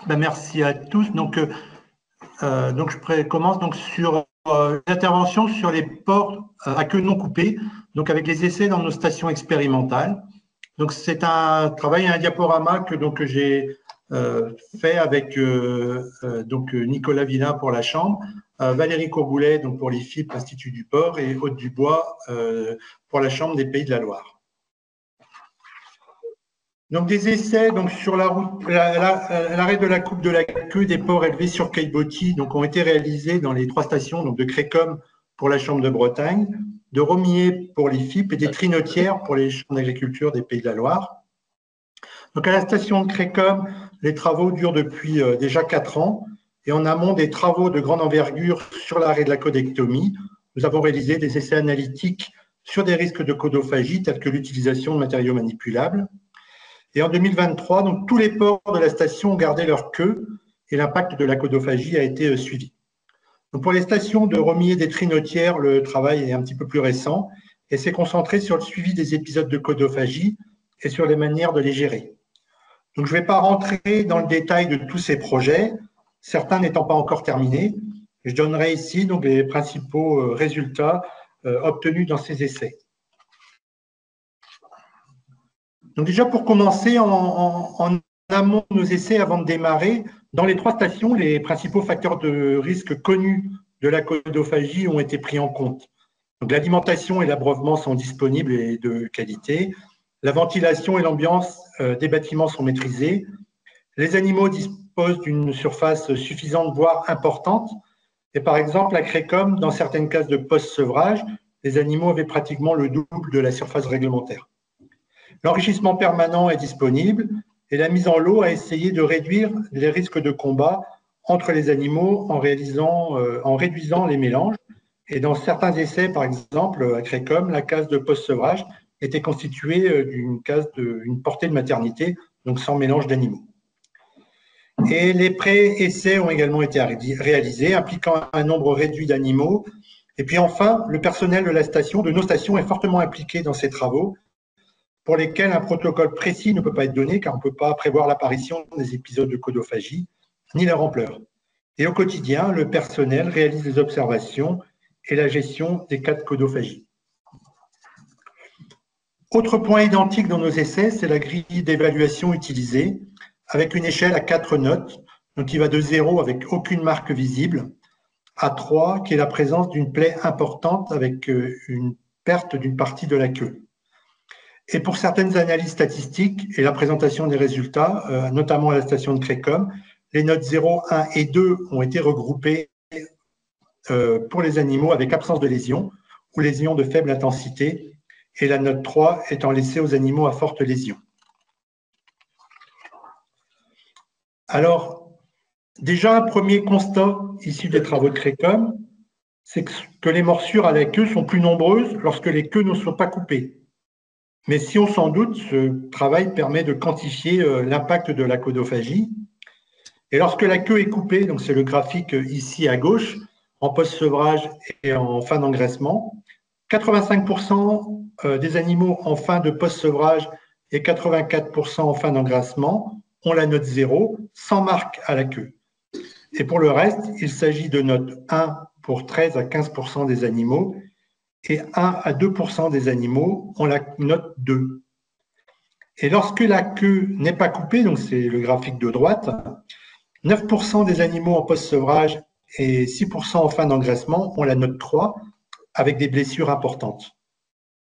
Merci à tous. Donc je commence donc sur l'intervention sur les ports à queue non coupée, donc avec les essais dans nos stations expérimentales. Donc c'est un travail, un diaporama que j'ai fait avec Nicolas Villain pour la Chambre, Valérie Courboulet donc pour l'IFIP, Institut du Port, et Aude Dubois pour la Chambre des Pays de la Loire. Donc des essais donc sur l'arrêt de la coupe de la queue des porcs élevés sur Caillebotis ont été réalisés dans les 3 stations donc de Crécom pour la Chambre de Bretagne, de Romillé pour l'IFIP et des Trinotières pour les chambres d'agriculture des Pays de la Loire. Donc à la station de Crécom, les travaux durent depuis déjà 4 ans, et en amont des travaux de grande envergure sur l'arrêt de la codectomie, nous avons réalisé des essais analytiques sur des risques de codophagie tels que l'utilisation de matériaux manipulables. Et en 2023, donc, tous les porcs de la station ont gardé leur queue et l'impact de la codophagie a été suivi. Donc, pour les stations de Romillé et des Trinotières, le travail est un petit peu plus récent et s'est concentré sur le suivi des épisodes de codophagie et sur les manières de les gérer. Donc, je ne vais pas rentrer dans le détail de tous ces projets, certains n'étant pas encore terminés. Je donnerai ici donc, les principaux résultats obtenus dans ces essais. Donc déjà, pour commencer, en amont de nos essais, avant de démarrer, dans les 3 stations, les principaux facteurs de risque connus de la codophagie ont été pris en compte. Donc l'alimentation et l'abreuvement sont disponibles et de qualité. La ventilation et l'ambiance des bâtiments sont maîtrisés. Les animaux disposent d'une surface suffisante, voire importante. Et par exemple, à Crécom, dans certaines cases de post-sevrage, les animaux avaient pratiquement le double de la surface réglementaire. L'enrichissement permanent est disponible et la mise en lot a essayé de réduire les risques de combat entre les animaux en réduisant les mélanges. Et dans certains essais, par exemple à Crécom, la case de post-sevrage était constituée d'une portée de maternité, donc sans mélange d'animaux. Et les pré-essais ont également été réalisés, impliquant un nombre réduit d'animaux. Et puis enfin, le personnel de nos stations est fortement impliqué dans ces travaux, pour lesquels un protocole précis ne peut pas être donné, car on ne peut pas prévoir l'apparition des épisodes de codophagie, ni leur ampleur. Et au quotidien, le personnel réalise des observations et la gestion des cas de codophagie. Autre point identique dans nos essais, c'est la grille d'évaluation utilisée, avec une échelle à 4 notes, donc qui va de 0 avec aucune marque visible, à 3 qui est la présence d'une plaie importante avec une perte d'une partie de la queue. Et pour certaines analyses statistiques et la présentation des résultats, notamment à la station de Crécom, les notes 0, 1 et 2 ont été regroupées pour les animaux avec absence de lésions ou lésions de faible intensité, et la note 3 étant laissée aux animaux à forte lésion. Alors, déjà un premier constat issu des travaux de Crécom, c'est que les morsures à la queue sont plus nombreuses lorsque les queues ne sont pas coupées. Mais si on s'en doute, ce travail permet de quantifier l'impact de la codophagie. Et lorsque la queue est coupée, donc c'est le graphique ici à gauche, en post-sevrage et en fin d'engraissement, 85% des animaux en fin de post-sevrage et 84% en fin d'engraissement ont la note 0, sans marque à la queue. Et pour le reste, il s'agit de note 1 pour 13 à 15% des animaux, et 1 à 2% des animaux ont la note 2. Et lorsque la queue n'est pas coupée, donc c'est le graphique de droite, 9% des animaux en post-sevrage et 6% en fin d'engraissement ont la note 3 avec des blessures importantes.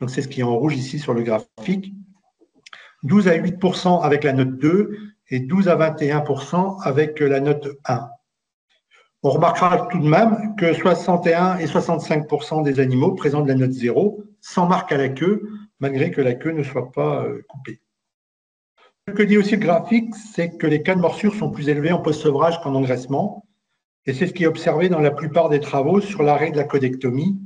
Donc c'est ce qui est en rouge ici sur le graphique. 12 à 8% avec la note 2 et 12 à 21% avec la note 1. On remarquera tout de même que 61 et 65% des animaux présentent la note 0, sans marque à la queue, malgré que la queue ne soit pas coupée. Ce que dit aussi le graphique, c'est que les cas de morsure sont plus élevés en post-sevrage qu'en engraissement, et c'est ce qui est observé dans la plupart des travaux sur l'arrêt de la codectomie.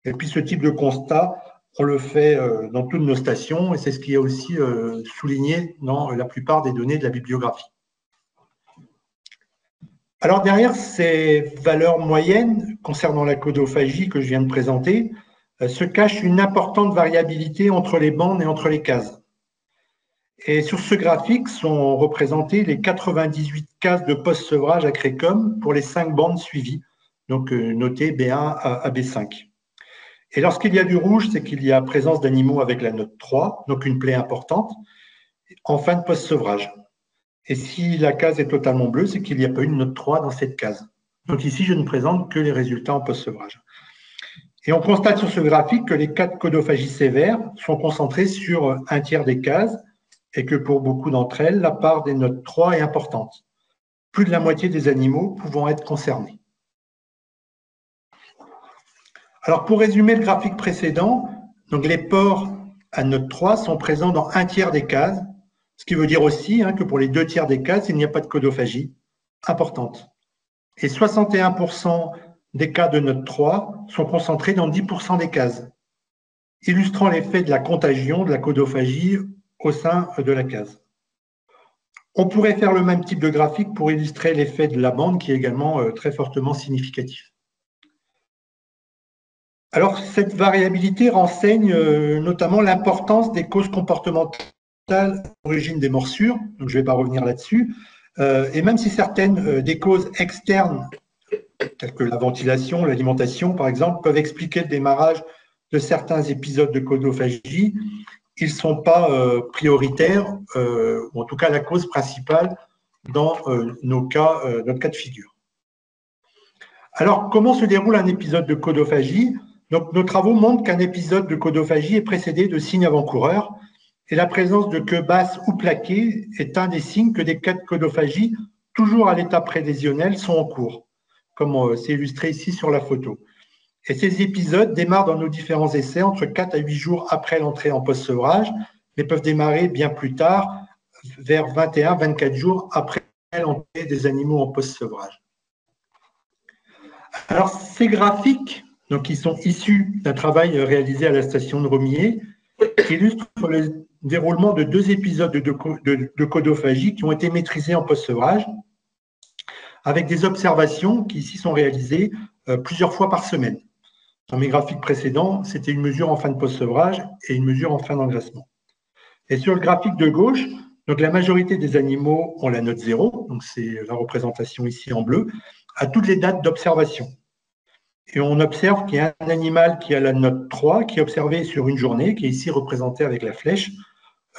Et puis ce type de constat, on le fait dans toutes nos stations, et c'est ce qui est aussi souligné dans la plupart des données de la bibliographie. Alors derrière ces valeurs moyennes concernant la codophagie que je viens de présenter, se cache une importante variabilité entre les bandes et entre les cases. Et sur ce graphique sont représentées les 98 cases de post-sevrage à Crécom pour les 5 bandes suivies, donc notées B1 à B5. Et lorsqu'il y a du rouge, c'est qu'il y a présence d'animaux avec la note 3, donc une plaie importante, en fin de post-sevrage. Et si la case est totalement bleue, c'est qu'il n'y a pas eu une note 3 dans cette case. Donc ici, je ne présente que les résultats en post-sevrage. Et on constate sur ce graphique que les cas de codophagie sévère sont concentrés sur un tiers des cases et que pour beaucoup d'entre elles, la part des notes 3 est importante. Plus de la moitié des animaux pouvant être concernés. Alors pour résumer le graphique précédent, donc les porcs à note 3 sont présents dans un tiers des cases, ce qui veut dire aussi que pour les 2 tiers des cases, il n'y a pas de codophagie importante. Et 61% des cas de note 3 sont concentrés dans 10% des cases, illustrant l'effet de la contagion de la codophagie au sein de la case. On pourrait faire le même type de graphique pour illustrer l'effet de la bande qui est également très fortement significatif. Alors, cette variabilité renseigne notamment l'importance des causes comportementales à l'origine des morsures, donc je ne vais pas revenir là-dessus, et même si certaines des causes externes, telles que la ventilation, l'alimentation par exemple, peuvent expliquer le démarrage de certains épisodes de codophagie, ils ne sont pas prioritaires, ou en tout cas la cause principale dans notre cas de figure. Alors, comment se déroule un épisode de codophagie? Donc, nos travaux montrent qu'un épisode de codophagie est précédé de signes avant-coureurs et la présence de queues basses ou plaquées est un des signes que des cas de codophagie, toujours à l'état prélésionnel, sont en cours, comme c'est illustré ici sur la photo. Et ces épisodes démarrent dans nos différents essais entre 4 à 8 jours après l'entrée en post-sevrage, mais peuvent démarrer bien plus tard, vers 21-24 jours après l'entrée des animaux en post-sevrage. Alors, ces graphiques, donc, qui sont issus d'un travail réalisé à la station de Romier, illustrent le déroulement de 2 épisodes de codophagie qui ont été maîtrisés en post-sevrage, avec des observations qui ici sont réalisées plusieurs fois par semaine. Dans mes graphiques précédents, c'était une mesure en fin de post-sevrage et une mesure en fin d'engraissement. Et sur le graphique de gauche, donc la majorité des animaux ont la note 0, donc c'est la représentation ici en bleu, à toutes les dates d'observation. Et on observe qu'il y a un animal qui a la note 3, qui est observé sur une journée, qui est ici représenté avec la flèche,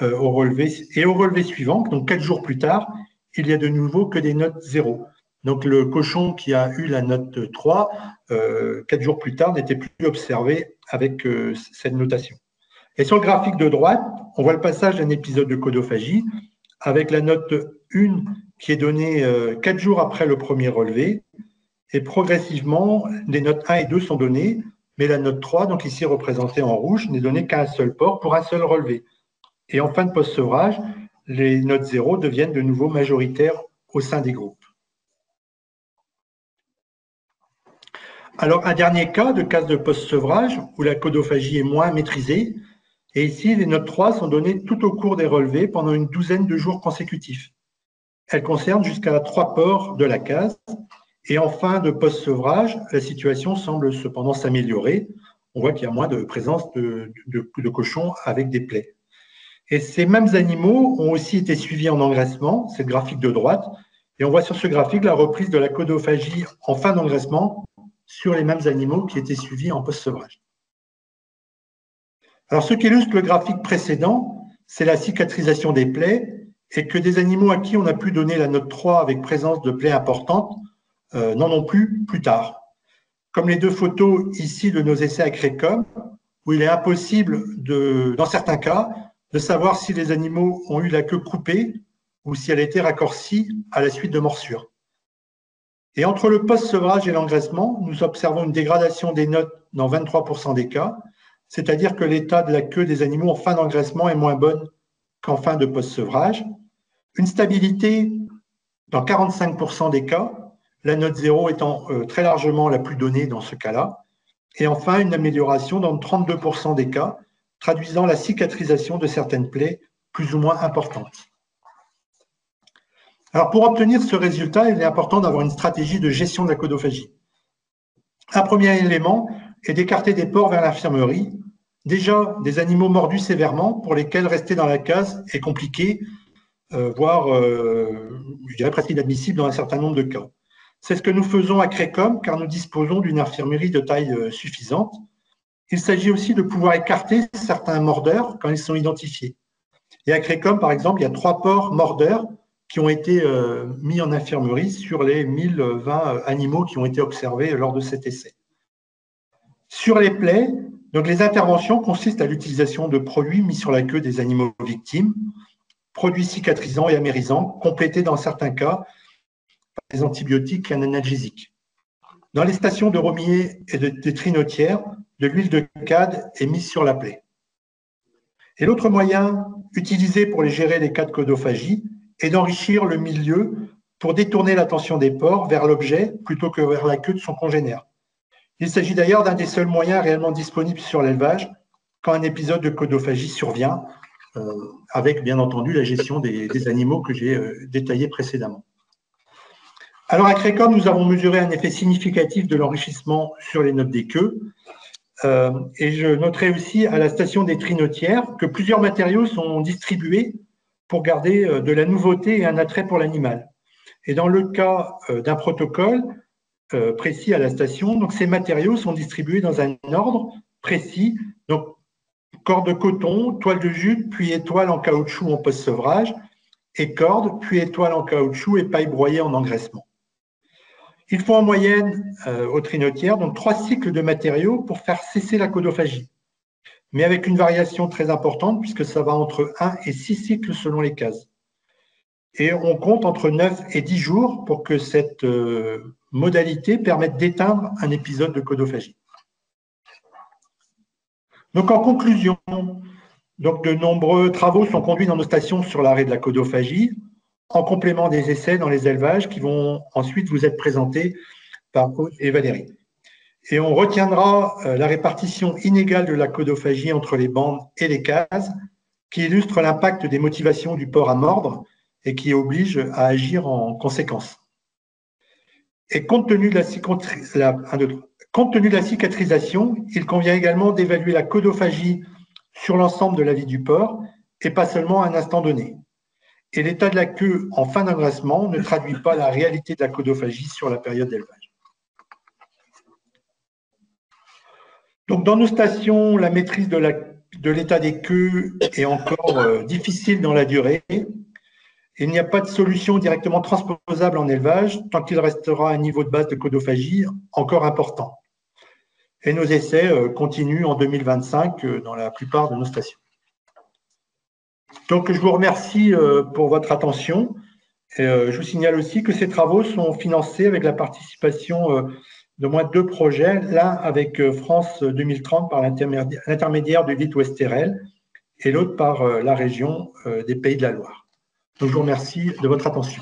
au relevé. Et au relevé suivant, donc 4 jours plus tard, il y a de nouveau que des notes 0. Donc le cochon qui a eu la note 3, 4 jours plus tard, n'était plus observé avec cette notation. Et sur le graphique de droite, on voit le passage d'un épisode de codophagie avec la note 1 qui est donnée 4 jours après le premier relevé. Et progressivement, les notes 1 et 2 sont données, mais la note 3, donc ici représentée en rouge, n'est donnée qu'à un seul porc pour un seul relevé. Et en fin de post-sevrage, les notes 0 deviennent de nouveau majoritaires au sein des groupes. Alors, un dernier cas de case de post-sevrage où la codophagie est moins maîtrisée. Et ici, les notes 3 sont données tout au cours des relevés pendant une douzaine de jours consécutifs. Elles concernent jusqu'à 3 porcs de la case. Et en fin de post-sevrage, la situation semble cependant s'améliorer. On voit qu'il y a moins de présence de cochons avec des plaies. Et ces mêmes animaux ont aussi été suivis en engraissement, c'est le graphique de droite. Et on voit sur ce graphique la reprise de la codophagie en fin d'engraissement sur les mêmes animaux qui étaient suivis en post-sevrage. Alors, ce qu'illustre le graphique précédent, c'est la cicatrisation des plaies et que des animaux à qui on a pu donner la note 3 avec présence de plaies importantes n'en ont plus tard. Comme les 2 photos ici de nos essais à Crécom, où il est impossible, dans certains cas, de savoir si les animaux ont eu la queue coupée ou si elle a été raccourcie à la suite de morsures. Et entre le post-sevrage et l'engraissement, nous observons une dégradation des notes dans 23% des cas, c'est-à-dire que l'état de la queue des animaux en fin d'engraissement est moins bonne qu'en fin de post-sevrage. Une stabilité dans 45% des cas, la note 0 étant très largement la plus donnée dans ce cas-là. Et enfin, une amélioration dans 32% des cas, traduisant la cicatrisation de certaines plaies plus ou moins importantes. Alors, pour obtenir ce résultat, il est important d'avoir une stratégie de gestion de la codophagie. Un premier élément est d'écarter des porcs vers l'infirmerie, déjà des animaux mordus sévèrement pour lesquels rester dans la case est compliqué, voire, je dirais, presque inadmissible dans un certain nombre de cas. C'est ce que nous faisons à Crécom, car nous disposons d'une infirmerie de taille suffisante. Il s'agit aussi de pouvoir écarter certains mordeurs quand ils sont identifiés. Et à Crécom, par exemple, il y a 3 porcs mordeurs qui ont été mis en infirmerie sur les 1020 animaux qui ont été observés lors de cet essai. Sur les plaies, donc les interventions consistent à l'utilisation de produits mis sur la queue des animaux victimes, produits cicatrisants et amérisants, complétés dans certains cas par des antibiotiques et un analgésique. Dans les stations de romiers et de trinotières, de l'huile de cade est mise sur la plaie. Et l'autre moyen utilisé pour gérer les cas de codophagie est d'enrichir le milieu pour détourner l'attention des porcs vers l'objet plutôt que vers la queue de son congénère. Il s'agit d'ailleurs d'un des seuls moyens réellement disponibles sur l'élevage quand un épisode de codophagie survient, avec bien entendu la gestion des animaux que j'ai détaillés précédemment. Alors à Crécom, nous avons mesuré un effet significatif de l'enrichissement sur les notes des queues. Et je noterai aussi à la station des trinotières que plusieurs matériaux sont distribués pour garder de la nouveauté et un attrait pour l'animal. Et dans le cas d'un protocole précis à la station, donc ces matériaux sont distribués dans un ordre précis, donc corde de coton, toile de jute, puis étoile en caoutchouc en post-sevrage, et corde, puis étoile en caoutchouc et paille broyée en engraissement. Il faut en moyenne aux trinotières donc 3 cycles de matériaux pour faire cesser la codophagie, mais avec une variation très importante puisque ça va entre 1 et 6 cycles selon les cases. Et on compte entre 9 et 10 jours pour que cette modalité permette d'éteindre un épisode de codophagie. Donc en conclusion, donc de nombreux travaux sont conduits dans nos stations sur l'arrêt de la codophagie, en complément des essais dans les élevages qui vont ensuite vous être présentés par Aude et Valérie. Et on retiendra la répartition inégale de la codophagie entre les bandes et les cases, qui illustre l'impact des motivations du porc à mordre et qui oblige à agir en conséquence. Et compte tenu de la cicatrisation, il convient également d'évaluer la codophagie sur l'ensemble de la vie du porc et pas seulement à un instant donné. Et l'état de la queue en fin d'engraissement ne traduit pas la réalité de la codophagie sur la période d'élevage. Donc, dans nos stations, la maîtrise de l'état des queues est encore difficile dans la durée. Il n'y a pas de solution directement transposable en élevage tant qu'il restera un niveau de base de codophagie encore important. Et nos essais continuent en 2025 dans la plupart de nos stations. Donc, je vous remercie pour votre attention. Et, je vous signale aussi que ces travaux sont financés avec la participation de moins 2 projets, l'un avec France 2030 par l'intermédiaire du DIT Ouest-Terrel et l'autre par la région des Pays de la Loire. Donc, je vous remercie de votre attention.